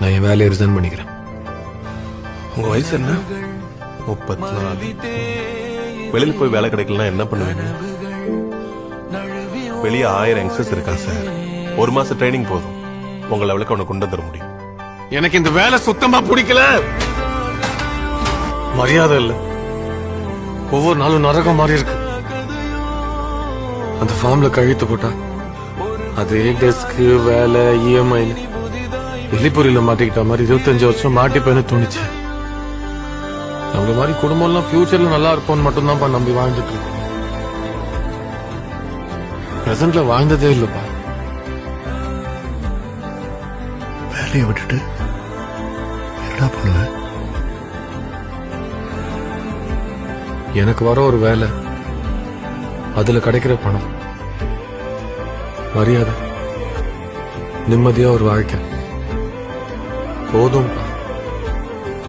நான் என் வேலையை ரிசைன் பண்ணிக்கிறேன். உங்க வயசு என்ன? 34. வெளியில போய் வேலை கிடைக்கலன்னா என்ன பண்ணுவீங்க? வெளியே 1000 யங்ஸ்டர்ஸ் இருக்காங்க சார். 1 மாசம் ட்ரைனிங் போதும் உங்க லெவலுக்கு அவனை கொண்டு வந்துட முடியும். எனக்கு இந்த வேலை சுத்தமா பிடிக்கல. மரியாதை இல்ல. ஒவ்வொரு நாளும் நரகம் மாறி இருக்கு. அந்த ஃபார்ம்ல கழுத்து போட்டா அதே டெஸ்க் வேலை இஎம்ஐ வெளிப்பொறியில மாட்டிக்கிட்ட மாதிரி 25 வருஷம் மாட்டிப்பேன்னு தோணுச்சு. நம்மள மாதிரி குடும்பம் எல்லாம் ஃபியூச்சர்ல நல்லா இருப்போம்னு மட்டும்தான் நம்பி வாழ்ந்துட்டு இருக்கோம். பிரசன்ட்ல வாழ்ந்ததே இல்லப்பா. வேலையை விட்டுட்டு என்ன பண்ணுவ? எனக்கு வர ஒரு வேலை, அதுல கிடைக்கிற பணம், மரியாதை, நிம்மதியா ஒரு வாழ்க்கை போதும்.